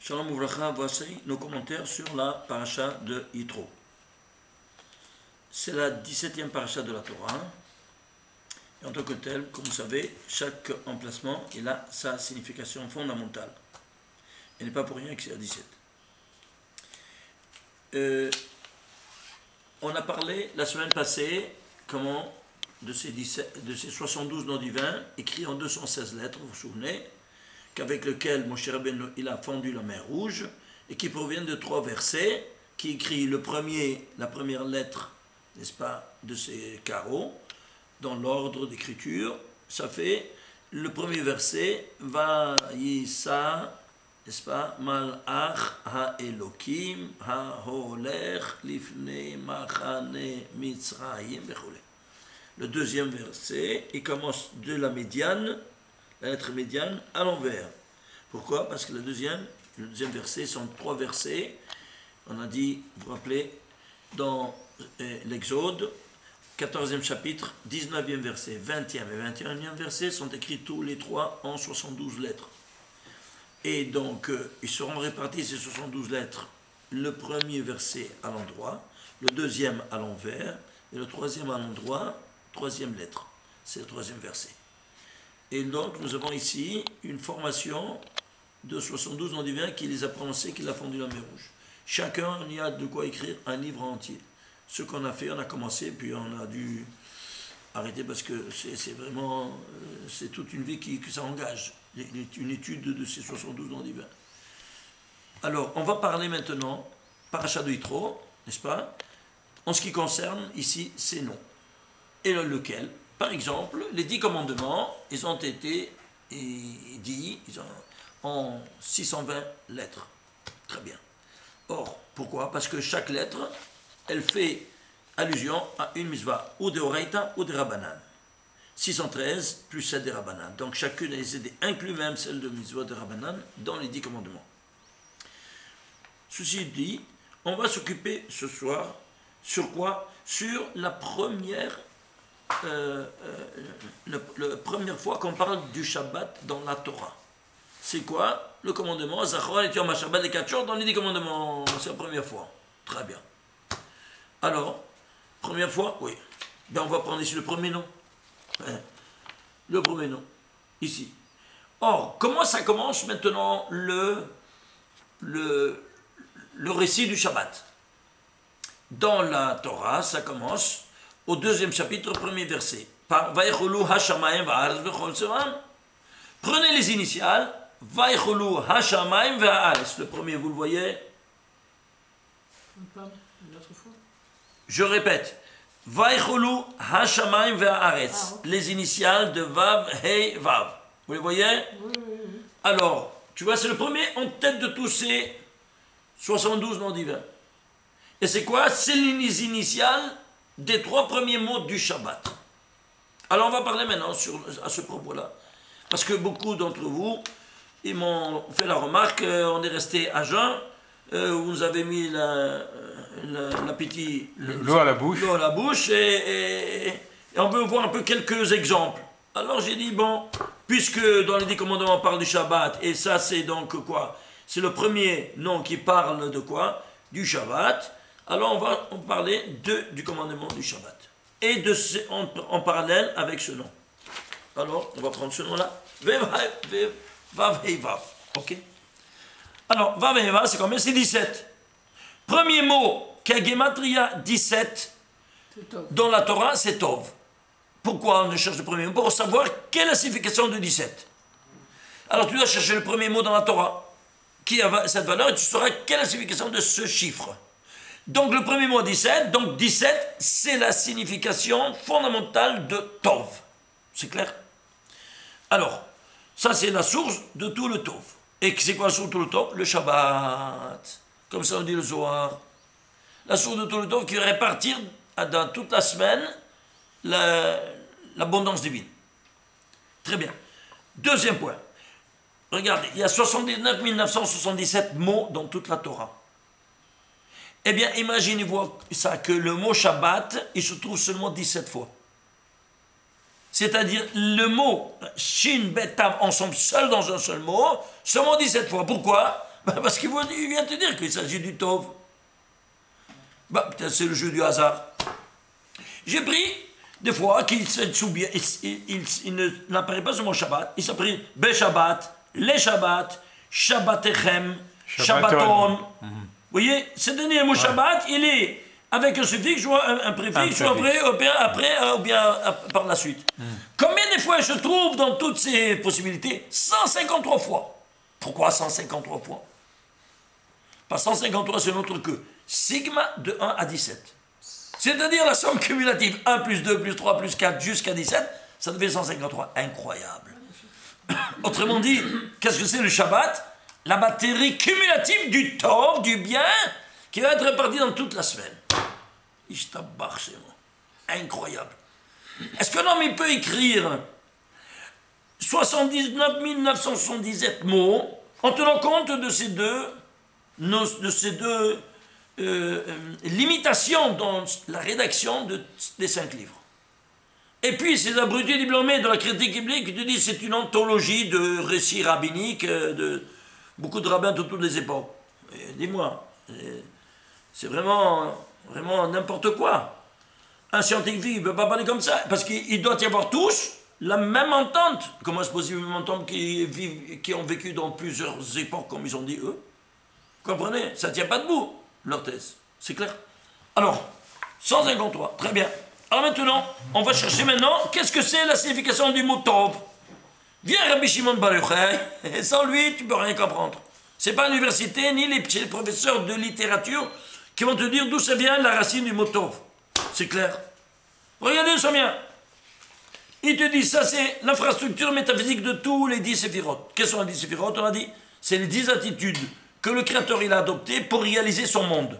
Shalom Ouvracha, voici nos commentaires sur la paracha de Yitro. C'est la 17e paracha de la Torah. Et en tant que tel, comme vous savez, chaque emplacement il a sa signification fondamentale. Et n'est pas pour rien que c'est la 17. On a parlé la semaine passée comment de ces 72 noms divins écrits en 216 lettres, vous vous souvenez, qu'avec lequel Moshe Rabbeinu il a fendu la mer Rouge et qui proviennent de 3 versets qui écrit la première lettre, n'est-ce pas, de ces carreaux dans l'ordre d'écriture. Ça fait le premier verset va Yisa, n'est-ce pas, Malach ha-Elokim ha-Holech lifnei machane Mitzrayim bechole. Le deuxième verset, il commence de la médiane, la lettre médiane, à l'envers. Pourquoi? Parce que le deuxième verset sont 3 versets. On a dit, vous vous rappelez, dans l'Exode, 14e chapitre, 19e verset, 20e et 21e verset sont écrits tous les 3 en 72 lettres. Et donc, ils seront répartis ces 72 lettres. Le premier verset à l'endroit, le deuxième à l'envers, et le troisième à l'endroit, troisième lettre. C'est le troisième verset. Et donc, nous avons ici une formation de 72 noms divins qui les a prononcés, qui l'a fondu la mer Rouge. Chacun, il y a de quoi écrire un livre entier. Ce qu'on a fait, on a commencé, puis on a dû arrêter parce que c'est vraiment, c'est toute une vie que ça engage, une étude de ces 72 noms divins. Alors, on va parler maintenant, paracha de Yitro, n'est-ce pas, en ce qui concerne ici ces noms. Et lequel? Par exemple, les 10 commandements, ils ont été dits en 620 lettres. Très bien. Or, pourquoi? Parce que chaque lettre, elle fait allusion à une mitzvah, ou de Horaïta ou de Rabbanan. 613 plus 7 de Rabbanan. Donc chacune des idées inclut même celle de mitzvah de Rabbanan dans les 10 commandements. Ceci dit, on va s'occuper ce soir sur quoi? Sur la première première fois qu'on parle du Shabbat dans la Torah. C'est quoi? Le commandement Zachor et Yom HaShabbat, les 4 jours dans les 10 commandements. C'est la première fois. Très bien. Alors, première fois, oui. Ben, on va prendre ici le premier nom. Le premier nom. Ici. Or, comment ça commence maintenant le récit du Shabbat? Dans la Torah, ça commence au 2e chapitre, 1er verset. Par Vaïcholou Hashamayim Va'aretz Bechol Sevam. Prenez les initiales. Vaïcholou Hashamayim Va'aretz. Le premier, vous le voyez? Une autre fois. Je répète. Vaïcholou Hashamayim Va'aretz. Ok. Les initiales de Vav, Hey, Vav. Vous les voyez? Oui. Alors, tu vois, c'est le premier en tête de tous ces 72 noms divins. Et c'est quoi? C'est les initiales des 3 premiers mots du Shabbat. Alors on va parler maintenant à ce propos-là. Parce que beaucoup d'entre vous, ils m'ont fait la remarque, on est resté à jeun, vous nous avez mis l'eau à la bouche. L'eau à la bouche et on veut voir un peu quelques exemples. Alors j'ai dit, bon, puisque dans les 10 commandements on parle du Shabbat, et ça c'est donc quoi? C'est le premier nom qui parle de quoi? Du Shabbat. Alors on va parler du commandement du Shabbat. Et en parallèle avec ce nom. Alors on va prendre ce nom-là. Vav Hei Vav. Ok? Alors Vav Hei Vav c'est combien? C'est 17. Premier mot, Gematria 17 dans la Torah, c'est Tov. Pourquoi on cherche le premier mot? Pour savoir quelle est la signification de 17. Alors tu dois chercher le premier mot dans la Torah qui a cette valeur et tu sauras quelle est la signification de ce chiffre. Donc le premier mot 17, donc 17, c'est la signification fondamentale de Tov. C'est clair? Alors, ça c'est la source de tout le Tov. Et c'est quoi la source de tout le Tov? Le Shabbat. Comme ça on dit le Zohar. La source de tout le Tov qui va répartir dans toute la semaine l'abondance divine. Très bien. Deuxième point. Regardez, il y a 79 977 mots dans toute la Torah. Eh bien, imaginez-vous ça, que le mot Shabbat, il se trouve seulement 17 fois. C'est-à-dire, le mot Shin, Bet, Tav, ensemble, seul dans un seul mot, seulement 17 fois. Pourquoi? Parce qu'il vient te dire qu'il s'agit du Tov. Bah, peut-être c'est le jeu du hasard. J'ai pris des fois qu'il se souvient, il n'apparaît pas sur mon Shabbat, il s'appelle Be Shabbat, les Shabbat, Shabbatechem, Shabbaton. Vous voyez, ce dernier mot Shabbat, il est avec un suffixe ou un préfixe, ou après ou bien par la suite. Combien de fois je trouve dans toutes ces possibilités? 153 fois. Pourquoi 153 fois? Parce que 153, c'est notre que sigma de 1 à 17. C'est-à-dire la somme cumulative 1 plus 2 plus 3 plus 4 jusqu'à 17, ça devait 153. Incroyable. Autrement dit, qu'est-ce que c'est le Shabbat? La batterie cumulative du tort, du bien, qui va être répartie dans toute la semaine. Incroyable. Est-ce que l'homme il peut écrire 79 977 mots en tenant compte de ces deux limitations dans la rédaction des 5 livres? Et puis ces abrutis diplômés de la critique biblique qui te disent c'est une anthologie de récits rabbiniques de beaucoup de rabbins de toutes les époques. Dis-moi, c'est vraiment n'importe quoi. Un scientifique ne peut pas parler comme ça, parce qu'il doit y avoir tous la même entente. Comment est-ce possible une entente qui ont vécu dans plusieurs époques, comme ils ont dit eux? Vous comprenez? Ça ne tient pas debout, leur thèse. C'est clair? Alors, 153, très bien. Alors maintenant, on va chercher maintenant, qu'est-ce que c'est la signification du mot Tov? Viens Rabbi Shimon Bar Yochai, et sans lui, tu ne peux rien comprendre. Ce n'est pas l'université, ni les professeurs de littérature qui vont te dire d'où ça vient la racine du mot Tov. C'est clair? Regardez ça bien. Il te dit, ça c'est l'infrastructure métaphysique de tous les 10 séphirotes. Quels sont les 10 séphirotes? On a dit, c'est les 10 attitudes que le Créateur il a adoptées pour réaliser son monde.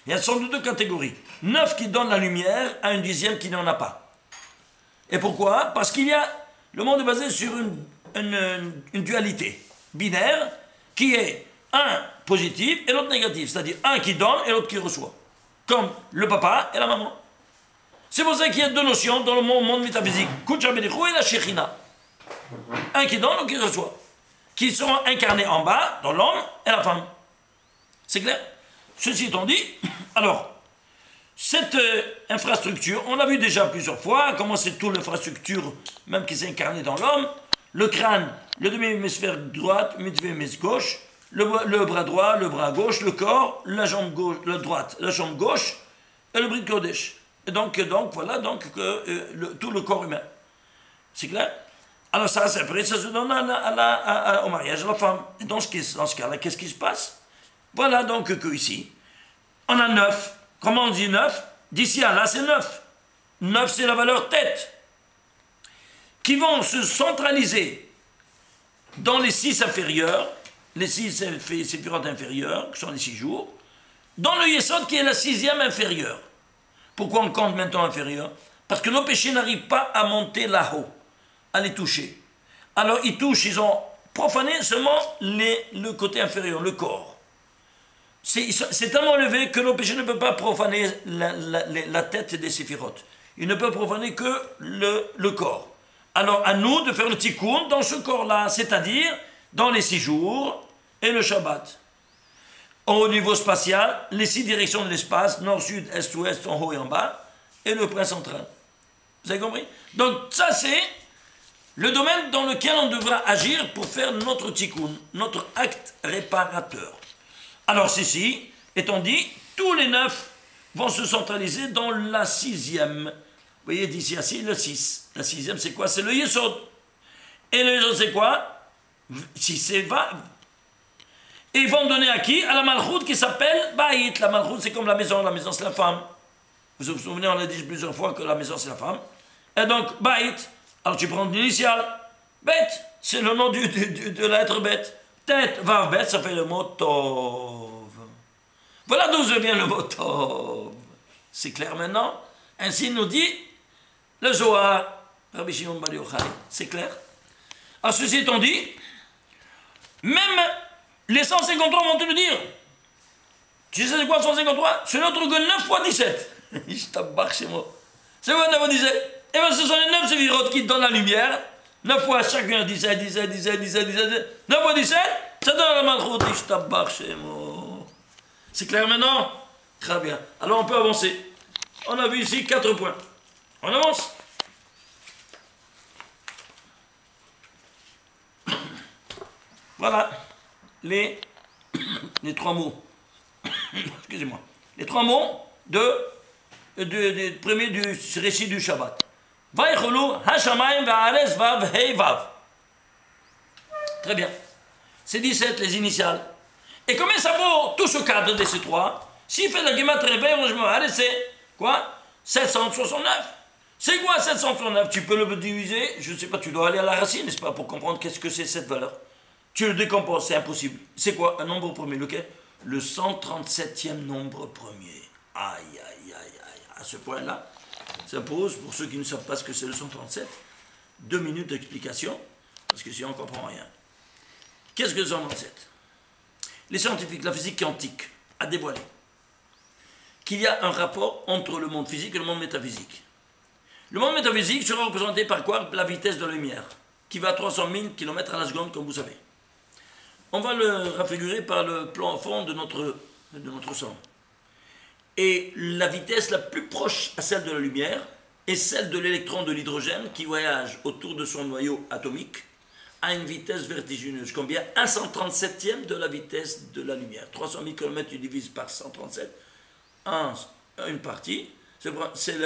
Il y a sans doute 2 catégories. 9 qui donnent la lumière à une 10e qui n'en a pas. Et pourquoi? Parce qu'il y a, le monde est basé sur une dualité binaire qui est un positif et l'autre négatif. C'est-à-dire un qui donne et l'autre qui reçoit. Comme le papa et la maman. C'est pour ça qu'il y a 2 notions dans le monde métaphysique. Kudsh HaBerichu et la Shekhinah. Un qui donne ou qui reçoit. Qui seront incarnés en bas, dans l'homme et la femme. C'est clair? Ceci étant dit, alors, cette infrastructure, on l'a vu déjà plusieurs fois, comment c'est toute l'infrastructure, même qui s'est incarnée dans l'homme, le crâne, le demi-hémisphère droite, le demi-hémisphère gauche, le bras droit, le bras gauche, le corps, la jambe gauche, la droite, la jambe gauche, et le bris Kodesh. Et donc voilà, tout le corps humain. C'est clair? Alors ça, après, ça se donne au mariage de la femme. Et dans ce cas-là, qu'est-ce qui se passe? Voilà donc que ici, on a 9. Comment on dit 9? D'ici à là, c'est 9. 9, c'est la valeur tête. Qui vont se centraliser dans les 6 inférieurs, les 6 séphirotes inférieurs, qui sont les 6 jours, dans le Yesod qui est la 6e inférieure. Pourquoi on compte maintenant inférieur? Parce que nos péchés n'arrivent pas à monter là-haut, à les toucher. Alors ils touchent, ils ont profané seulement le côté inférieur, le corps. C'est tellement élevé que nos péchés ne peuvent pas profaner la tête des séphirotes. Ils ne peuvent profaner que le corps. Alors à nous de faire le tikkun dans ce corps-là, c'est-à-dire dans les 6 jours et le Shabbat. Au niveau spatial, les 6 directions de l'espace, nord, sud, est, ouest, en haut et en bas, et le point central. Vous avez compris? Donc ça c'est le domaine dans lequel on devra agir pour faire notre tikkun, notre acte réparateur. Alors ceci, étant dit, tous les 9 vont se centraliser dans la 6e. Vous voyez, d'ici à 6, le 6. La 6e, c'est quoi? C'est le Yesod. Et le Yesod, c'est quoi? 6, c'est va. Et ils vont donner à qui? À la Malchout qui s'appelle Baït. La Malchout, c'est comme la maison c'est la femme. Vous vous souvenez, on a dit plusieurs fois que la maison, c'est la femme. Et donc, Baït, alors tu prends l'initiale. Bet, c'est le nom de la lettre Bet. Tête, Vav, Bet, ça fait le mot Tov. Voilà d'où vient le mot Tov. C'est clair maintenant? Ainsi nous dit le Zohar, Rabbi Shimon Bar Yochai. C'est clair? À ceci étant dit, même les 153 vont te le dire. Tu sais c'est quoi 153? C'est notre que 9 fois 17. Je tabac chez moi. C'est quoi 9 fois 17? Eh bien ce sont les 9 séphirotes qui donnent la lumière. 9 fois chacun 17, 17, 17, 17, 17, 9 fois 17, C'est clair maintenant? Très bien. Alors on peut avancer. On a vu ici 4 points. On avance. Voilà les 3 mots. Excusez-moi. Les 3 mots premier du récit du Shabbat. Vaïcholu, Hashamayim, Va'ares, Vav, Hei, Vav. Très bien. C'est 17 les initiales. Et combien ça vaut tout ce cadre de ces 3? S'il fait la Gematria, c'est quoi? 769. C'est quoi 769? Tu peux le diviser, je ne sais pas, tu dois aller à la racine, n'est-ce pas, pour comprendre qu'est-ce que c'est cette valeur. Tu le décomposes, c'est impossible. C'est quoi un nombre premier? Lequel? Le 137e nombre premier. Aïe, aïe, aïe, aïe. À ce point-là, ça pose, pour ceux qui ne savent pas ce que c'est le 137, 2 minutes d'explication, parce que sinon on ne comprend rien. Qu'est-ce que le 137? Les scientifiques, la physique quantique, a dévoilé qu'il y a un rapport entre le monde physique et le monde métaphysique. Le monde métaphysique sera représenté par quoi? La vitesse de la lumière, qui va à 300 000 km à la seconde, comme vous savez. On va le raffigurer par le plan fond de notre sang. Et la vitesse la plus proche à celle de la lumière est celle de l'électron de l'hydrogène qui voyage autour de son noyau atomique à une vitesse vertigineuse. Combien? 137e de la vitesse de la lumière. 300 000 km, tu divises par 137, une partie, c'est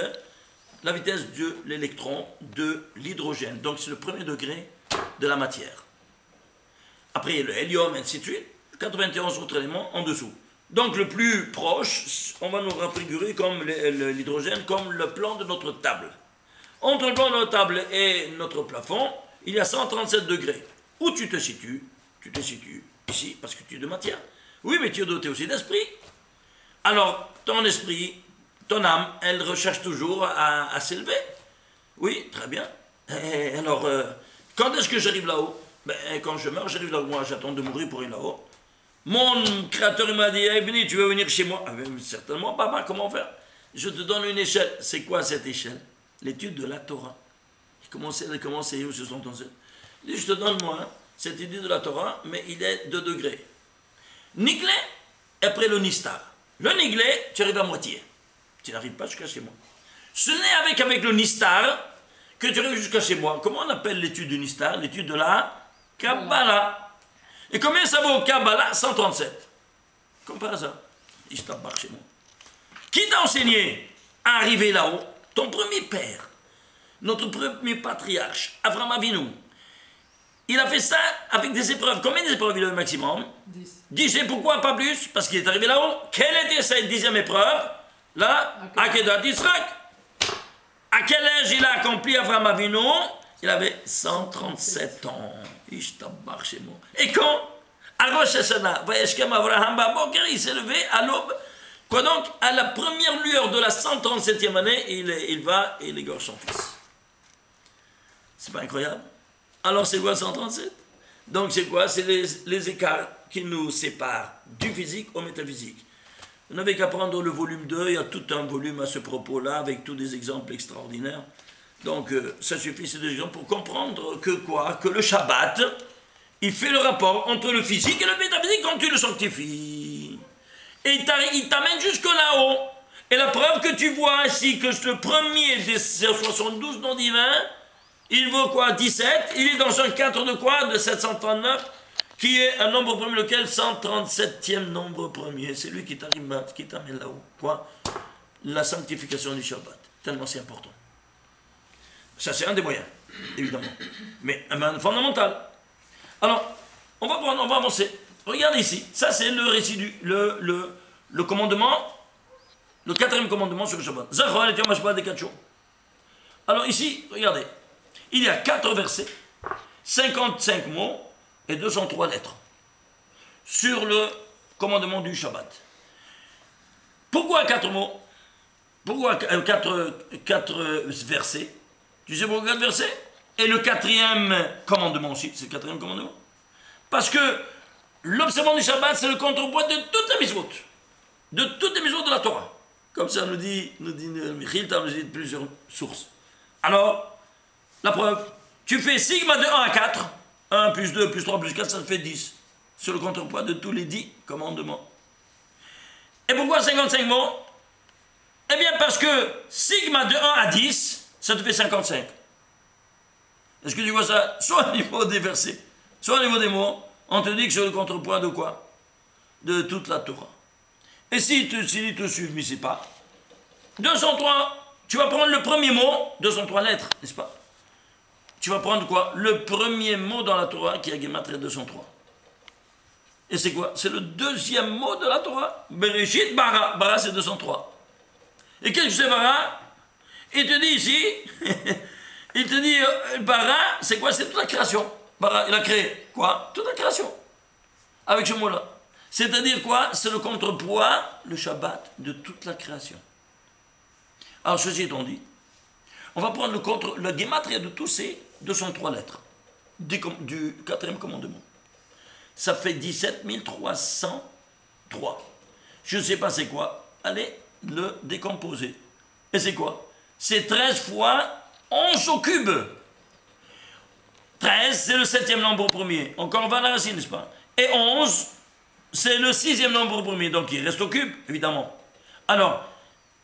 la vitesse de l'électron de l'hydrogène. Donc c'est le premier degré de la matière. Après, il y a le hélium, ainsi de suite. 91 autres éléments en dessous. Donc, le plus proche, on va nous raffigurer comme l'hydrogène, comme le plan de notre table. Entre le plan de notre table et notre plafond, il y a 137 degrés. Où tu te situes? Tu te situes ici, parce que tu es de matière. Oui, mais tu es doté aussi d'esprit. Alors, ton esprit, ton âme, elle recherche toujours à s'élever. Oui, très bien. Et alors, quand est-ce que j'arrive là-haut? Quand je meurs, j'arrive là-haut. Moi, j'attends de mourir pour aller là-haut. Mon créateur m'a dit, hey, Benny, tu veux venir chez moi? Ah, certainement, papa, comment faire? Je te donne une échelle. C'est quoi cette échelle? L'étude de la Torah. Comment c'est où ce 137? Je te donne, moi, cette idée de la Torah, mais il est 2 degrés. Niglé, après le Nistar. Le Niglé, tu arrives à moitié. Tu n'arrives pas jusqu'à chez moi. Ce n'est avec le Nistar que tu arrives jusqu'à chez moi. Comment on appelle l'étude du Nistar? L'étude de la Kabbalah. Et combien ça vaut au Kabbalah? 137. Comme par hasard. Il t'embarque chez moi. Qui t'a enseigné à arriver là-haut? Ton premier père, notre premier patriarche, Avraham Avinu. Il a fait ça avec des épreuves. Combien d'épreuves il a eu maximum? 10. 10, et pourquoi pas plus? Parce qu'il est arrivé là-haut. Quelle était cette 10e épreuve? Là, Akedat Yitzhak. À quel âge il a accompli Avraham Avinu? Il avait 137 ans. Il et quand à Rosh Hashanah, il s'est levé à l'aube. Quoi donc? À la première lueur de la 137e année, il va et il égorge son fils. C'est pas incroyable? Alors c'est quoi 137? Donc c'est quoi? C'est les écarts qui nous séparent du physique au métaphysique. Vous n'avez qu'à prendre le volume 2, il y a tout un volume à ce propos-là, avec tous des exemples extraordinaires. Donc, ça suffit, ces 2 exemples, pour comprendre que quoi? Que le Shabbat, il fait le rapport entre le physique et le métaphysique quand tu le sanctifies. Et il t'amène jusque là-haut. Et la preuve que tu vois ainsi que le premier des 72 noms divins, il vaut quoi? 17. Il est dans un cadre de quoi? De 739, qui est un nombre premier, lequel? 137e nombre premier. C'est lui qui t'amène là-haut. Quoi? La sanctification du Shabbat. Tellement c'est important. Ça, c'est un des moyens, évidemment. Mais fondamental. Alors, on va avancer. Regardez ici. Ça, c'est le récit le commandement, le 4e commandement sur le Shabbat. Zachor et Yom HaShabbat des 4 jours. Alors, ici, regardez. Il y a 4 versets, 55 mots et 203 lettres sur le commandement du Shabbat. Pourquoi 4 mots? Pourquoi 4 versets? Tu sais pourquoi 4 versets? Et le 4e commandement aussi, c'est le 4e commandement. Parce que l'observance du Shabbat, c'est le contrepoids de toutes les mitzvot. De toutes les mitzvot de la Torah. Comme ça nous dit Michil, nous dit plusieurs sources. Alors, la preuve, tu fais sigma de 1 à 4, 1 plus 2 plus 3 plus 4, ça te fait 10. C'est le contrepoids de tous les 10 commandements. Et pourquoi 55 mots? Eh bien parce que sigma de 1 à 10, ça te fait 55. Est-ce que tu vois ça? Soit au niveau des versets, soit au niveau des mots, on te dit que c'est le contrepoids de quoi? De toute la Torah. Et si tu te suives, mais c'est pas. 203, tu vas prendre le premier mot, 203 lettres, n'est-ce pas? Tu vas prendre quoi? Le premier mot dans la Torah qui est Gematria 203. Et c'est quoi? C'est le deuxième mot de la Torah. Bereshit bara. Bara, c'est 203. Et qu'est-ce que c'est bara? Il te dit ici, il te dit bara, c'est quoi? C'est toute la création. Bara, il a créé quoi? Toute la création. Avec ce mot-là. C'est-à-dire quoi? C'est le contrepoids, le Shabbat, de toute la création. Alors, ceci étant dit, on va prendre le Gematria de tous ces 203 lettres du quatrième commandement. Ça fait 17 303. Je ne sais pas c'est quoi. Allez le décomposer. Et c'est quoi? C'est 13 fois 11 au cube. 13, c'est le 7e nombre au premier. Encore on va à la racine, n'est-ce pas? Et 11, c'est le 6e nombre au premier. Donc il reste au cube, évidemment. Alors,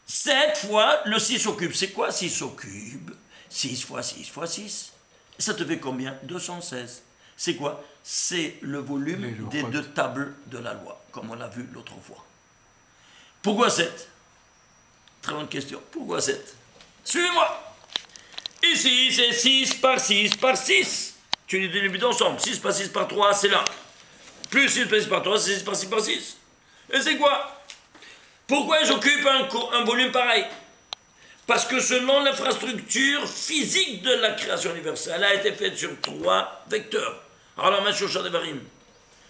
7 fois le 6 au cube. C'est quoi 6 au cube? 6 fois 6 fois 6. Ça te fait combien? 216. C'est quoi? C'est le volume des 2 tables de la loi, comme on l'a vu l'autre fois. Pourquoi 7? Très bonne question. Pourquoi 7? Suivez-moi. Ici, c'est 6 par 6 par 6. Tu les divides ensemble. 6 par 6 par 3, c'est là. Plus 6 par 6 par 3, c'est 6 par 6 par 6. Et c'est quoi? Pourquoi j'occupe un volume pareil? Parce que selon l'infrastructure physique de la création universelle, elle a été faite sur 3 vecteurs. Alors la Meshusha Devarim.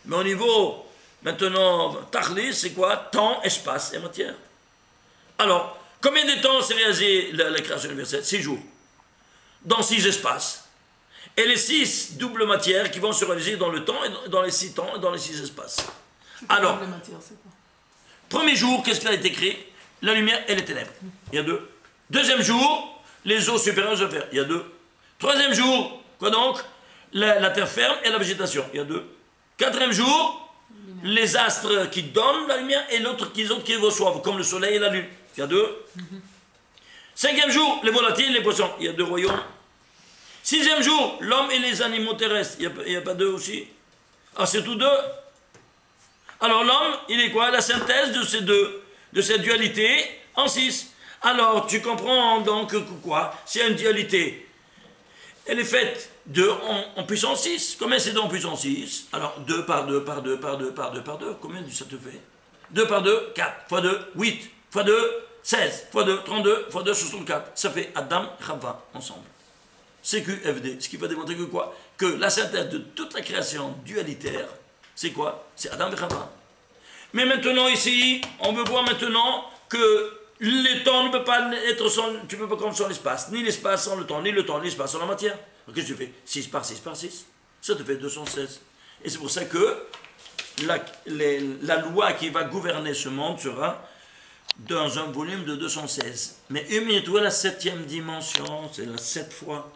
Mais au niveau, maintenant, Tachlis, c'est quoi? Temps, espace et matière. Alors, combien de temps s'est réalisée la création universelle? 6 jours. Dans 6 espaces. Et les 6 doubles matières qui vont se réaliser dans le temps, et dans les 6 temps et dans les 6 espaces. Alors, premier jour, qu'est-ce qui a été créé? La lumière et les ténèbres. Il y a 2. Deuxième jour, les eaux supérieures et inférieures. Il y a 2. Troisième jour, quoi donc? La terre ferme et la végétation. Il y a 2. Quatrième jour, les astres qui donnent la lumière et l'autre qui reçoivent, comme le soleil et la lune. Il y a 2. Cinquième jour, les volatiles et les poissons. Il y a 2 royaumes. Sixième jour, l'homme et les animaux terrestres. Il n'y a pas 2 aussi? Ah, c'est tout 2. Alors l'homme, il est quoi? La synthèse de ces 2, de cette dualité en 6. Alors tu comprends donc que quoi? C'est une dualité. Elle est faite de en puissance 6. Combien c'est 2 en puissance 6? Alors 2 par 2 par 2 par 2 par 2 par 2. Combien ça te fait? 2 par 2, 4. Fois 2, 8. Fois 2, 16. Fois 2, 32. Fois 2, 64. Ça fait Adam, Chava ensemble. CQFD. Ce qui va démontrer que quoi? Que la synthèse de toute la création dualitaire, c'est quoi? C'est Adam et Chava. Mais maintenant ici, on veut voir maintenant que le temps ne peut pas être sans, tu peux pas comme sans l'espace, ni l'espace sans le temps, ni le temps, ni l'espace sans la matière. Donc qu'est-ce que tu fais? 6 par 6 par 6. Ça te fait 216. Et c'est pour ça que la loi qui va gouverner ce monde sera dans un volume de 216. Mais imagine-toi la 7e dimension, c'est la 7 fois.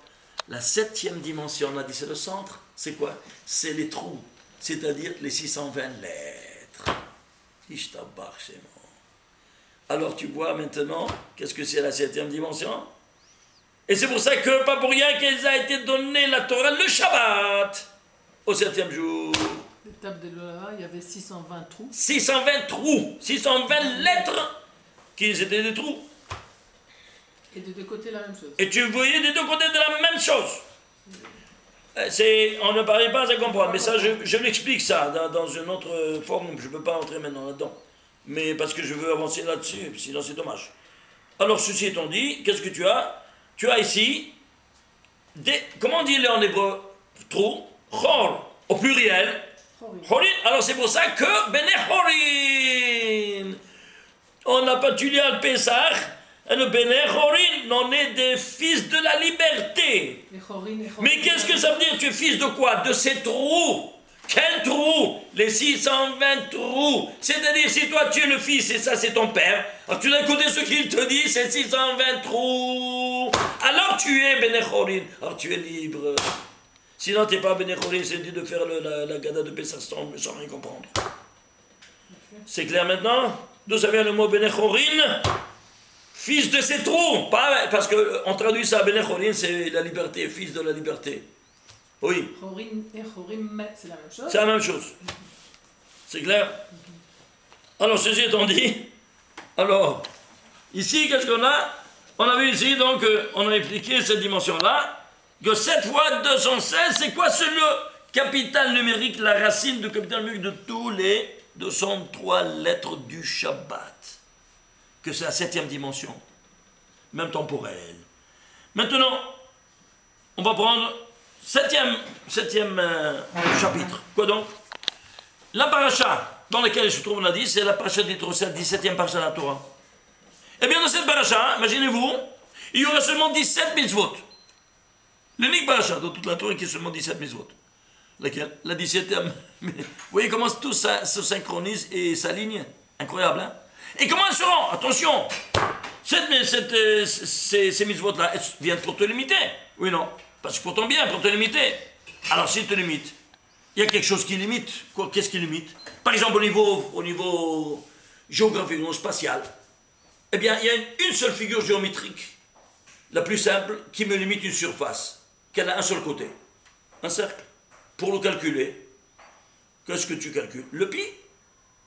La 7e dimension, on a dit c'est le centre. C'est quoi? C'est les trous, c'est-à-dire les 620 lettres. Alors tu vois maintenant, qu'est-ce que c'est la 7e dimension? Et c'est pour ça que, pas pour rien qu'elle a été donnée la Torah le Shabbat, au 7e jour. L'étape de l'Ola, il y avait 620 trous. 620 trous, 620 lettres, qui étaient des trous. Et des 2 côtés la même chose. Et tu voyais des 2 côtés de la même chose. On ne parlait pas à comprendre, mais ça, je l'explique ça dans une autre forme, je ne peux pas entrer maintenant là-dedans. Mais parce que je veux avancer là-dessus, sinon c'est dommage. Alors, ceci étant dit, qu'est-ce que tu as? Tu as ici, comment on dit en hébreu, trou? Chor, au pluriel. Horin. Alors c'est pour ça que Bene Horin. On n'a pas tué le Pessah. Le Bene Horin, on est des fils de la liberté. Mais qu'est-ce que ça veut dire? Tu es fils de quoi? De ces trous. Quel trou? Les 620 trous. C'est-à-dire, si toi tu es le fils et ça c'est ton père, alors tu dois écouter ce qu'il te dit, c'est 620 trous. Alors tu es Bene Horin. Alors tu es libre. Sinon, tu n'es pas Benechorin, c'est dit de faire la Gada de Pessah sans rien comprendre. C'est clair maintenant? D'où ça vient le mot Benechorin? Fils de ses trous. Pas, parce qu'on traduit ça, Benechorin, c'est la liberté, fils de la liberté. Oui. Chorin et Chorim, c'est la même chose. C'est la même chose. C'est clair? Alors, ceci étant dit, alors, ici, qu'est-ce qu'on a? On a vu ici, donc, on a expliqué cette dimension-là, que 7 fois 216, c'est quoi le capital numérique, la racine du capital numérique de tous les 203 lettres du Shabbat? Que c'est la 7e dimension, même temporelle. Maintenant, on va prendre 7e chapitre. Quoi donc? La paracha dans laquelle se trouve, on a dit, c'est la paracha d'Yitro, c'est la 17e paracha de la Torah. Eh bien, dans cette paracha, imaginez-vous, il y aura seulement 17 mitzvot. L'unique paracha dans toute la Torah qui est seulement 17 mitzvot. Laquelle? La 17e. Vous voyez comment tout ça se synchronise et s'aligne? Incroyable, hein? Et comment elles seront? Attention! Ces mitzvot-là, elles viennent pour te limiter. Oui, non? Parce que pour ton bien, pour te limiter. Alors, s'ils te limitent, il y a quelque chose qui limite. Quoi? Qu'est-ce qui limite? Par exemple, au niveau géographique, au niveau spatial, eh bien, il y a une seule figure géométrique, la plus simple, qui me limite une surface, qu'elle a un seul côté. Un cercle. Pour le calculer, qu'est-ce que tu calcules? Le pi?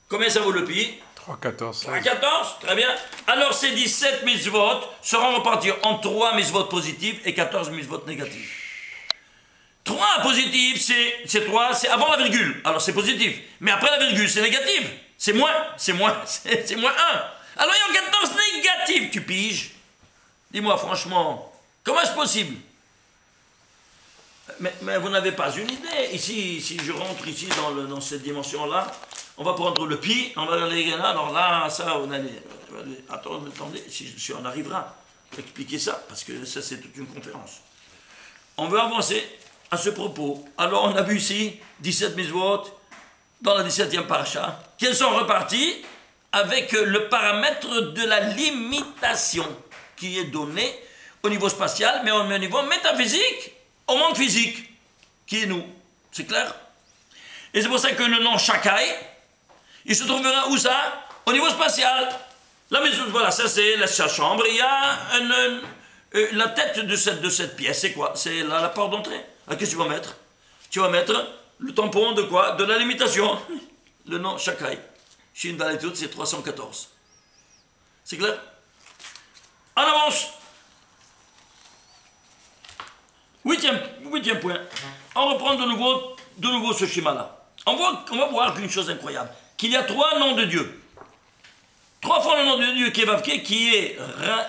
Combien ça vaut le pi? 3,14. 3,14, très bien. Alors ces 17 mitzvot seront repartis en 3 mitzvot positifs et 14 mitzvot négatifs. 3 positifs, c'est 3, c'est avant la virgule. Alors c'est positif. Mais après la virgule, c'est négatif. C'est moins 1. Alors il y a 14 négatifs, tu piges. Dis-moi franchement, comment est-ce possible? Mais vous n'avez pas une idée. Ici, si je rentre ici dans cette dimension-là, on va prendre le pi, on va aller là, alors là, ça, on allait... Attendez, si on arrivera à expliquer ça, parce que ça, c'est toute une conférence. On veut avancer à ce propos. Alors, on a vu ici 17 mitzvot dans la 17e paracha, qui sont repartis avec le paramètre de la limitation qui est donné au niveau spatial, mais au niveau métaphysique, au monde physique, qui est nous. C'est clair? Et c'est pour ça que le nom Shakai, il se trouvera où ça? Au niveau spatial. La maison, voilà, ça c'est la chambre. Il y a la tête de cette pièce, c'est quoi? C'est la porte d'entrée. Qu'est-ce que tu vas mettre? Tu vas mettre le tampon de quoi? De la limitation. Le nom Shakai. Shin Daletut, c'est 314. C'est clair? En avance. Huitième point. On reprend de nouveau ce schéma-là. On va voir une chose incroyable. Qu'il y a 3 noms de Dieu. 3 fois le nom de Dieu qui est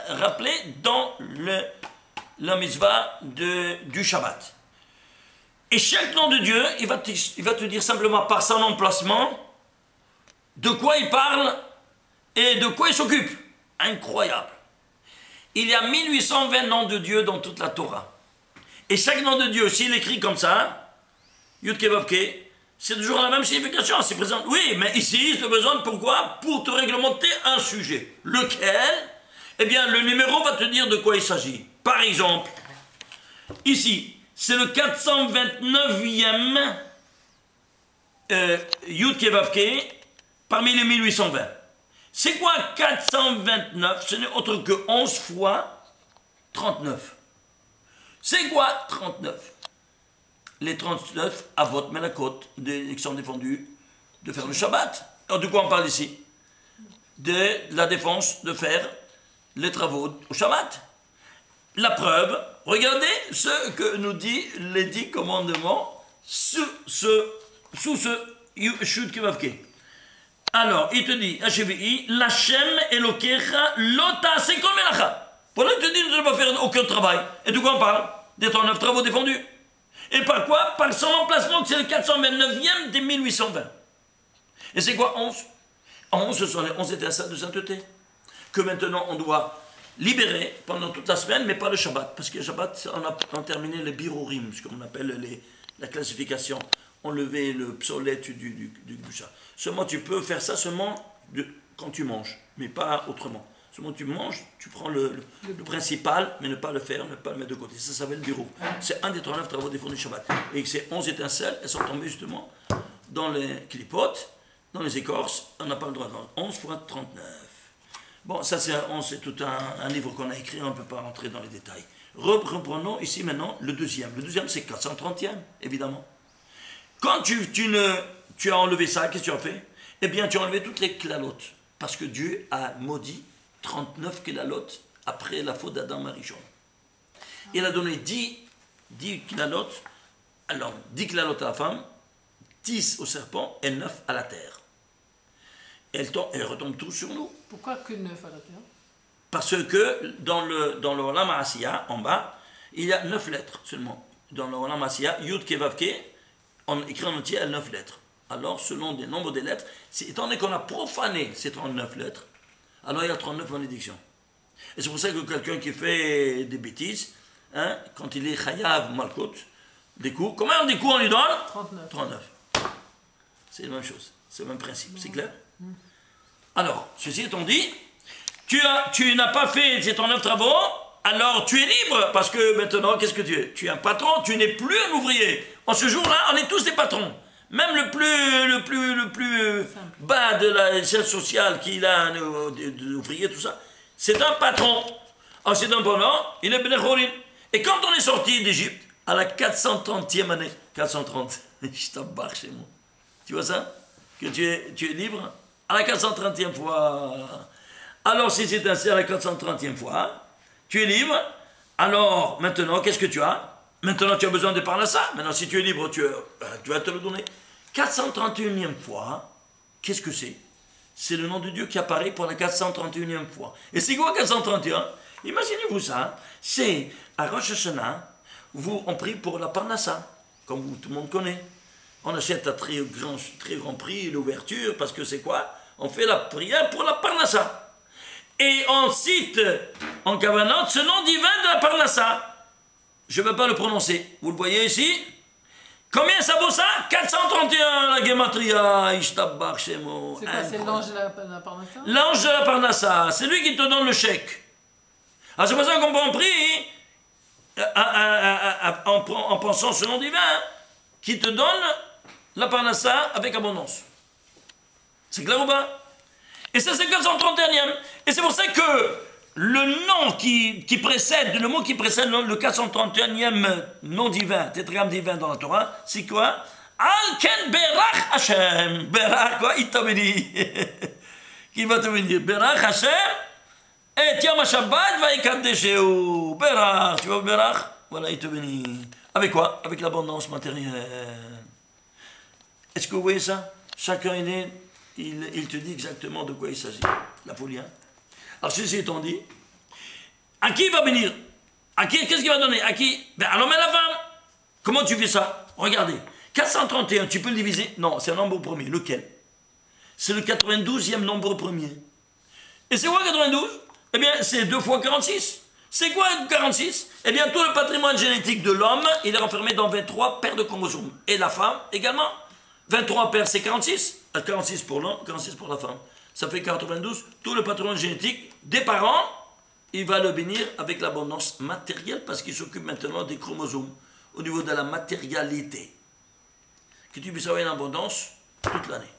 rappelé dans la mitzvah du Shabbat. Et chaque nom de Dieu, il va te dire simplement par son emplacement de quoi il parle et de quoi il s'occupe. Incroyable. Il y a 1820 noms de Dieu dans toute la Torah. Et chaque nom de Dieu, s'il écrit comme ça, Yud Ke Vav Ke, c'est toujours la même signification. C'est présent. Oui, mais ici, c'est besoin de pourquoi? Pour te réglementer un sujet. Lequel? Eh bien, le numéro va te dire de quoi il s'agit. Par exemple, ici, c'est le 429e Yud Ke Vav Ke parmi les 1820. C'est quoi 429? Ce n'est autre que 11 fois 39. C'est quoi 39? Les 39 avot melakot qui sont défendus de faire le Shabbat. Alors de quoi on parle ici? De la défense de faire les travaux au Shabbat. La preuve, regardez ce que nous dit les 10 commandements sous ce Yud Ke Vav Ke. Alors, il te dit, HVI, L'Hachem Elokecha Lota Sekol Melacha. Voilà, il te dit, ne pas faire aucun travail. Et de quoi on parle? Des 39 travaux défendus. Et par quoi? Par son emplacement, c'est le 429e des 1820. Et c'est quoi 11? 11, ce sont les 11 étincelles de sainteté. Que maintenant, on doit libérer pendant toute la semaine, mais pas le Shabbat. Parce que le Shabbat, on a terminé les birurim, ce qu'on appelle la classification. Enlever le psolète du chat. Seulement, tu peux faire ça seulement quand tu manges, mais pas autrement. Seulement tu manges, tu prends le principal, mais ne pas le faire, ne pas le mettre de côté. Ça s'appelle le bureau. C'est un des 39 travaux des fonds du Shabbat. Et ces 11 étincelles, elles sont tombées justement dans les clipotes, dans les écorces. On n'a pas le droit de 11 fois 39. Bon, ça c'est tout un livre qu'on a écrit, on ne peut pas rentrer dans les détails. Reprenons ici maintenant le deuxième. Le deuxième c'est 430e, évidemment. Quand tu as enlevé ça, qu'est-ce que tu as fait? Eh bien, tu as enlevé toutes les klalotes. Parce que Dieu a maudit 39 klalotes après la faute d'Adam Arishon. Il a donné 10 klalotes, alors 10 klalotes à la femme, 10 au serpent et 9 à la terre. Et elles retombent tous sur nous. Pourquoi que 9 à la terre? Parce que dans le Olam Asiya, en bas, il y a 9 lettres seulement. Dans le Olam Asiya, Yud Kevavke, on écrit en entier à 9 lettres. Alors, selon le nombre des lettres, étant donné qu'on a profané ces 39 lettres, alors il y a 39 malédictions. Et c'est pour ça que quelqu'un qui fait des bêtises, hein, quand il est Chayav Malkut, des coups, combien des coups on lui donne? 39. C'est la même chose, c'est le même principe, c'est clair? Alors, ceci étant dit, tu n'as pas fait ces 39 travaux, alors tu es libre, parce que maintenant, qu'est-ce que tu es? Tu es un patron, tu n'es plus un ouvrier. En ce jour-là, on est tous des patrons. Même le plus bas de la chaîne sociale qu'il a, d'ouvrier, tout ça, c'est un patron. Alors c'est un bonhomme, il est Benechorin. Et quand on est sorti d'Égypte, à la 430e année, 430, je t'embarque chez moi. Tu vois ça? Que tu es libre à la 430e fois. Alors si c'est ainsi à la 430e fois, tu es libre. Alors maintenant, qu'est-ce que tu as? Maintenant tu as besoin de parler à ça. Maintenant si tu es libre, tu vas te le donner. 431e fois, qu'est-ce que c'est? C'est le nom de Dieu qui apparaît pour la 431e fois. Et c'est quoi 431? Imaginez-vous ça, c'est à Rosh Hashanah, on prie pour la Parnassa, comme tout le monde connaît. On achète à très grand prix l'ouverture, parce que c'est quoi? On fait la prière pour la Parnassa. Et on cite en Kavanot ce nom divin de la Parnassa. Je ne vais pas le prononcer. Vous le voyez ici? Combien ça vaut ça? 431, la Gematria, Ishtabach Shemo. C'est quoi? C'est l'ange de la Parnassa? L'ange de la Parnassa, c'est lui qui te donne le chèque. Alors c'est pour ça qu'on prend prix en pensant ce nom divin qui te donne la Parnassa avec abondance. C'est clair ou pas? Et ça c'est le 431e. Et c'est pour ça que le nom qui précède, le mot qui précède le 431e nom divin, tétragramme divin dans la Torah, c'est quoi? Al-Ken Berach Hashem. Berach, quoi? Il t'a béni. Qui va te bénir? Berach Hashem. Et Yom HaShabbat va Yikadesheu. Berach. Tu vois Berach? Voilà, il te bénit. Avec quoi? Avec l'abondance matérielle. Est-ce que vous voyez ça? Chacun est né, il te dit exactement de quoi il s'agit. La folie, hein? Alors, ceci étant dit, à qui il va bénir? À qui? Qu'est-ce qu'il va donner? À qui? Ben, à l'homme et à la femme. Comment tu fais ça? Regardez. 431, tu peux le diviser? Non, c'est un nombre premier. Lequel? C'est le 92e nombre premier. Et c'est quoi 92? Eh bien, c'est 2 fois 46. C'est quoi 46? Eh bien, tout le patrimoine génétique de l'homme, il est renfermé dans 23 paires de chromosomes. Et la femme également. 23 paires, c'est 46. 46 pour l'homme, 46 pour la femme. Ça fait 92. Tout le patrimoine génétique des parents, il va le bénir avec l'abondance matérielle parce qu'il s'occupe maintenant des chromosomes au niveau de la matérialité. Que tu puisses avoir une abondance toute l'année.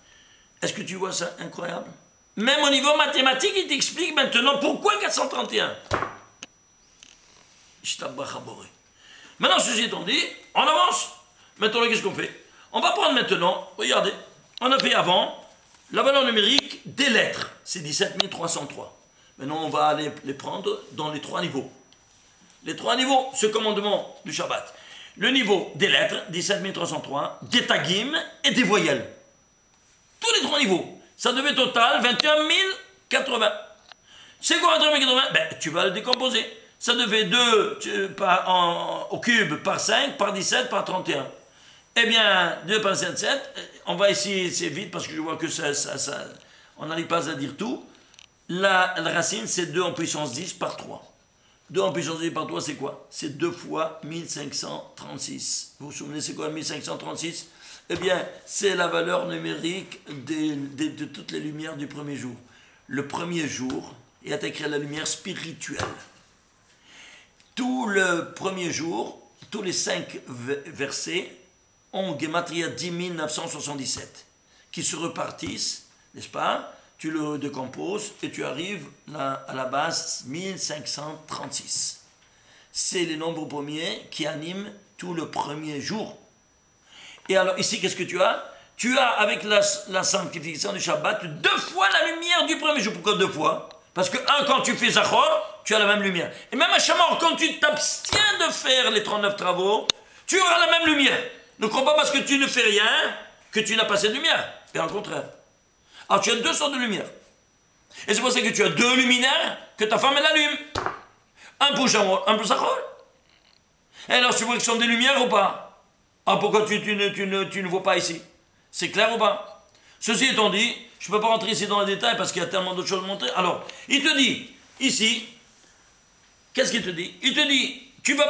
Est-ce que tu vois ça incroyable? Même au niveau mathématique, il t'explique maintenant pourquoi 431. Maintenant, ceci étant dit, on avance. Maintenant, qu'est-ce qu'on fait? On va prendre maintenant, regardez, on a fait avant la valeur numérique des lettres, c'est 17 303. Maintenant, on va aller les prendre dans les 3 niveaux. Les 3 niveaux, ce commandement du Shabbat. Le niveau des lettres, 17 303, des tagim et des voyelles. Tous les 3 niveaux. Ça devait total 21 080. C'est quoi 21 080? Ben, tu vas le décomposer. Ça devait 2 au cube par 5, par 17, par 31. Eh bien, 2 par 7, on va essayer, c'est vite parce que je vois que on n'arrive pas à dire tout. La racine, c'est 2 en puissance 10 par 3. 2 en puissance 10 par 3, c'est quoi? C'est 2 fois 1536. Vous vous souvenez, c'est quoi 1536? Eh bien, c'est la valeur numérique de toutes les lumières du premier jour. Le premier jour, et à t'écrire la lumière spirituelle. Tout le premier jour, tous les 5 versets ont Gematria 10 977 qui se repartissent, n'est-ce pas? Tu le décomposes et tu arrives à la base 1536. C'est les nombres premiers qui animent tout le premier jour. Et alors ici, qu'est-ce que tu as? Tu as avec la sanctification du Shabbat 2 fois la lumière du premier jour. Pourquoi 2 fois? Parce que quand tu fais Zachor, tu as la même lumière. Et même à Shamor, quand tu t'abstiens de faire les 39 travaux, tu auras la même lumière. Ne crois pas parce que tu ne fais rien que tu n'as pas cette lumière. Et au contraire. Alors tu as 2 sortes de lumière. Et c'est pour ça que tu as 2 luminaires que ta femme elle allume. Un pour Shamor, un pour Zachor. Et alors tu vois que ce sont des lumières ou pas? Ah, pourquoi tu ne vois pas ici? C'est clair ou pas? Ceci étant dit, je ne peux pas rentrer ici dans les détails parce qu'il y a tellement d'autres choses à montrer. Alors, il te dit, ici, qu'est-ce qu'il te dit? Il te dit, tu ne vas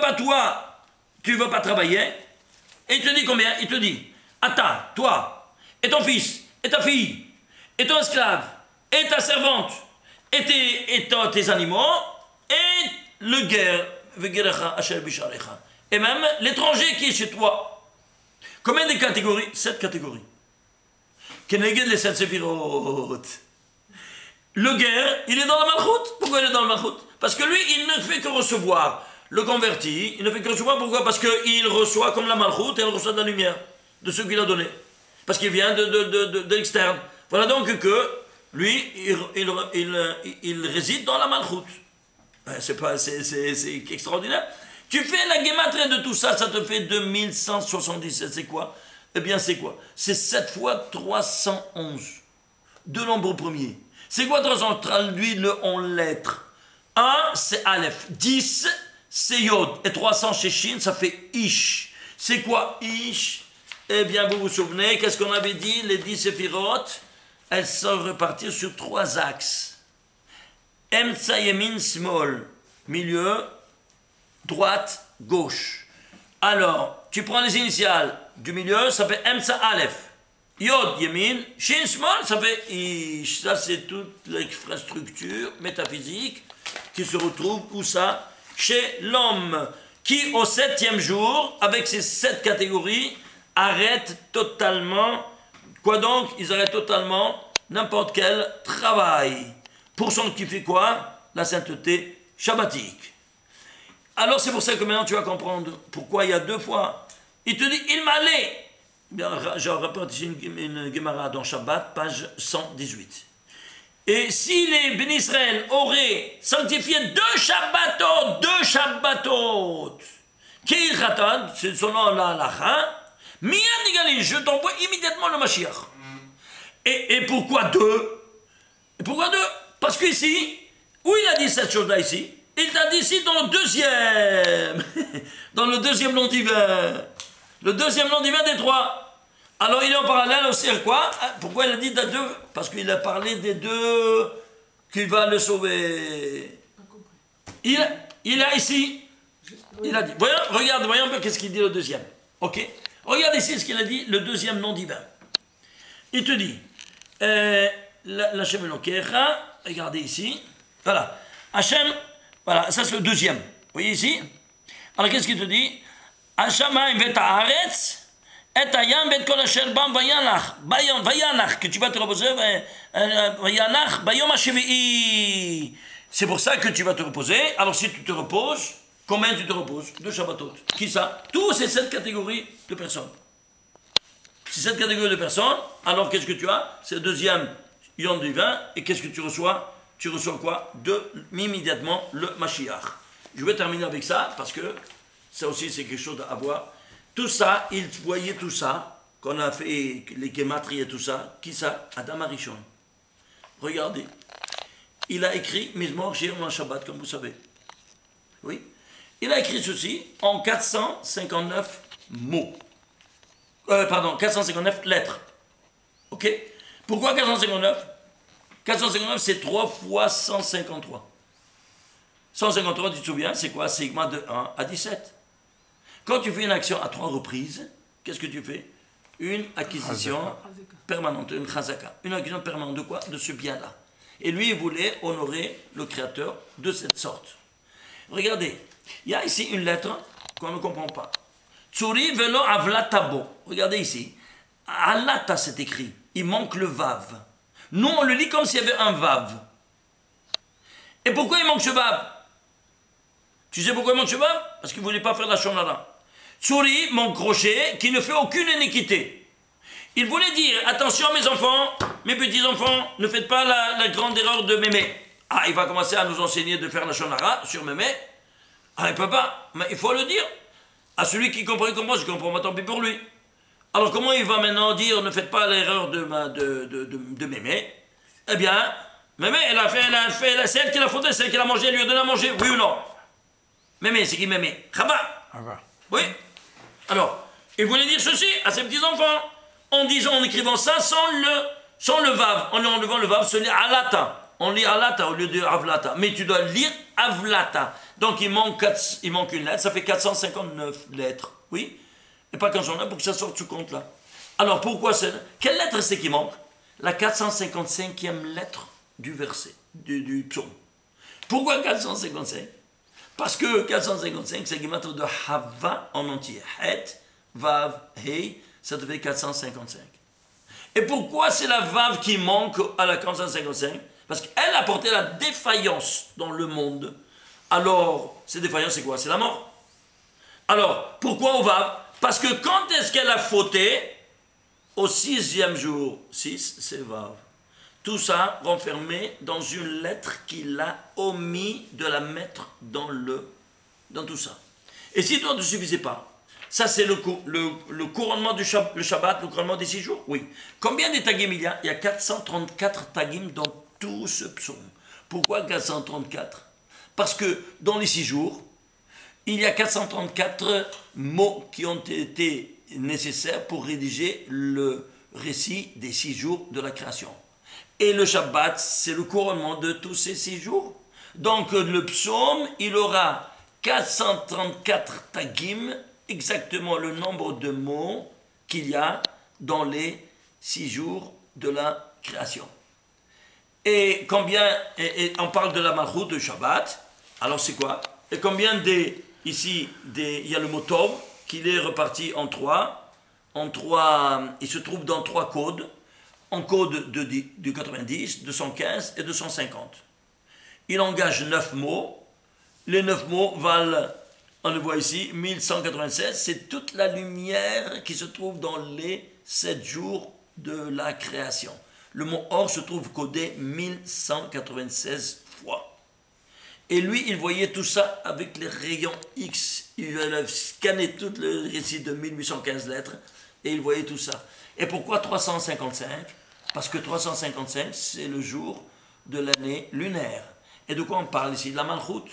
pas travailler. Et il te dit combien? Il te dit, Ata, toi, et ton fils, et ta fille, et ton esclave, et ta servante, et tes animaux, et le guerre, et même l'étranger qui est chez toi. Combien de catégories? 7 catégories. Keneged les 7 séphirot. Le guerre, il est dans la malchoute. Pourquoi il est dans la malchoute? Parce que lui, il ne fait que recevoir. Le converti, il ne fait que recevoir. Pourquoi? Parce qu'il reçoit comme la malchoute et il reçoit de la lumière de ce qu'il a donné. Parce qu'il vient de l'externe. Voilà donc que lui, il réside dans la malchoute. C'est extraordinaire. Tu fais la guématrie de tout ça, ça te fait 2177. C'est quoi? Eh bien, c'est quoi? C'est 7 fois 311. 2 nombres premiers. C'est quoi 311? Traduis-le en lettres. 1, c'est Aleph. 10, c'est Yod. Et 300 chez Shin, ça fait Ish. C'est quoi Ish? Eh bien, vous vous souvenez, qu'est-ce qu'on avait dit? Les 10 séphirotes, elles sont reparties sur 3 axes. Emtsa Yemin Small. Milieu, droite, gauche. Alors, tu prends les initiales du milieu, ça fait Emtsa Aleph. Yod, Yemin, Shin, Small, ça fait Ish. Ça, c'est toute l'infrastructure métaphysique qui se retrouve, où ça? Chez l'homme, qui au 7e jour, avec ces 7 catégories, arrête totalement, quoi donc? Ils arrêtent totalement n'importe quel travail. Pour sanctifier quoi? La sainteté shabbatique. Alors c'est pour ça que maintenant tu vas comprendre pourquoi il y a 2 fois. Il te dit, il m'allait. Je rapporte ici une Gemara dans Shabbat, page 118. Et si les Béni Israël auraient sanctifié 2 Shabbatot, Keil Khatan, c'est selon la halakha, Miyad Nigali, je t'envoie immédiatement le Mashiach. Et pourquoi 2? Et pourquoi 2? Parce qu'ici, où il a dit cette chose-là ici? Il t'a dit ici dans le 2e, dans le 2e nom divin. Le 2e nom divin des 3. Alors il est en parallèle aussi à quoi? Pourquoi il a dit des 2? Parce qu'il a parlé des 2 qui va le sauver. Il a ici, il a dit, voyons un peu qu'est-ce qu'il dit le 2e. Ok? Regarde ici ce qu'il a dit, le 2e nom divin. Il te dit, la Shem Elokecha, regardez ici, voilà, Hachem, voilà, ça c'est le 2e. Vous voyez ici? Alors qu'est-ce qu'il te dit? Hashamaim vet haaretz, et hayam vet kol asher bam vayanach, que tu vas te reposer, vayanach bayom hashevi'i. C'est pour ça que tu vas te reposer. Alors si tu te reposes, combien tu te reposes? 2 Shabbatot. Qui ça? Tous ces 7 catégories de personnes. Ces 7 catégories de personnes, alors qu'est-ce que tu as? C'est le 2e Yom divin, et qu'est-ce que tu reçois? Tu reçois quoi? Immédiatement le Mashiach. Je vais terminer avec ça, parce que ça aussi c'est quelque chose à voir. Tout ça, il voyait tout ça, qu'on a fait les Gematri et tout ça. Qui ça? Adam Arishon. Regardez. Il a écrit Mizmor Shir Shabbat, comme vous savez. Oui. Il a écrit ceci en 459 mots. 459 lettres. Ok? Pourquoi 459? 459, c'est 3 fois 153. 153, tu te souviens, c'est quoi? C'est segment de 1 à 17. Quand tu fais une action à 3 reprises, qu'est-ce que tu fais? Une acquisition permanente, une chazaka. Une acquisition permanente de quoi? De ce bien-là. Et lui, il voulait honorer le Créateur de cette sorte. Regardez, il y a ici une lettre qu'on ne comprend pas. Tsuri velo avlatabo. Regardez ici. Alata, c'est écrit. Il manque le vav. Nous, on le lit comme s'il y avait un vav. Et pourquoi il manque ce vav? Tu sais pourquoi il manque ce vav? Parce qu'il ne voulait pas faire la shonara. Tsuri, mon crochet, qui ne fait aucune iniquité. Il voulait dire, attention mes enfants, mes petits-enfants, ne faites pas la grande erreur de mémé. Ah, il va commencer à nous enseigner de faire la shonara sur mémé. Ah, il ne peut pas, mais il faut le dire. À celui qui comprend, il comprend, je comprends, tant pis pour lui. Alors comment il va maintenant dire, ne faites pas l'erreur de mémé? Eh bien, mémé, c'est elle qui l'a fauté, c'est elle qui l'a mangé, elle lui a donné à manger, oui ou non? Mémé, c'est qui mémé? Chaba. Oui. Alors, il voulait dire ceci à ses petits-enfants, en écrivant ça sans le vav, en enlevant le vav, se lit alata. On lit alata au lieu de avlata. Mais tu dois lire avlata. Donc il manque une lettre, ça fait 459 lettres. Oui. Et pas qu'un journal pour que ça sorte ce compte-là. Alors pourquoi quelle lettre c'est qui manque? La 455e lettre du verset, du psaume. Pourquoi 455? Parce que 455, c'est l'équivalent de Hava en entier. Het, Vav, Hei, ça devait 455. Et pourquoi c'est la Vav qui manque à la 455? Parce qu'elle a porté la défaillance dans le monde. Alors, cette défaillance, c'est quoi? C'est la mort. Alors, pourquoi au Vav? Parce que quand est-ce qu'elle a fauté? Au 6e jour. 6, c'est Vav. Tout ça renfermé dans une lettre qu'il a omis de la mettre dans tout ça. Et si toi ne suffisait pas, ça c'est le couronnement du Shabbat, le couronnement des 6 jours? Oui. Combien de tagim il y a? Il y a 434 tagim dans tout ce psaume. Pourquoi 434? Parce que dans les 6 jours, il y a 434 mots qui ont été nécessaires pour rédiger le récit des 6 jours de la création. Et le Shabbat, c'est le couronnement de tous ces 6 jours. Donc le psaume, il aura 434 tagim, exactement le nombre de mots qu'il y a dans les 6 jours de la création. Et on parle de la malchut de Shabbat, alors c'est quoi? Et combien ici, il y a le mot tov, qu'il est reparti en 3, il se trouve dans 3 codes, en code du 90, 215 et 250. Il engage 9 mots. Les 9 mots valent, on le voit ici, 1196. C'est toute la lumière qui se trouve dans les 7 jours de la création. Le mot or se trouve codé 1196 fois. Et lui, il voyait tout ça avec les rayons X. Il a scanné tout le récit de 1815 lettres et il voyait tout ça. Et pourquoi 355? Parce que 355, c'est le jour de l'année lunaire. Et de quoi on parle ici? La malchut.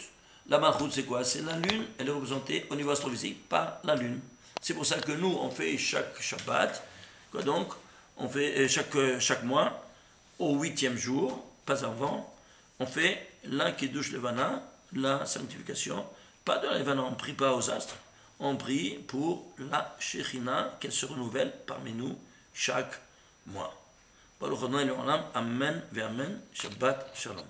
La malchut, c'est quoi? C'est la lune. Elle est représentée au niveau astrophysique par la lune. C'est pour ça que nous, on fait chaque Shabbat. Quoi donc? On fait chaque mois, au 8e jour, pas avant, on fait la Kiddush Levana, la sanctification. Pas de la Levana, on ne prie pas aux astres. On prie pour la Shekhinah, qu'elle se renouvelle parmi nous chaque mois. Baruch Adonai Le'olam, Amen, Ve'amen, Shabbat Shalom.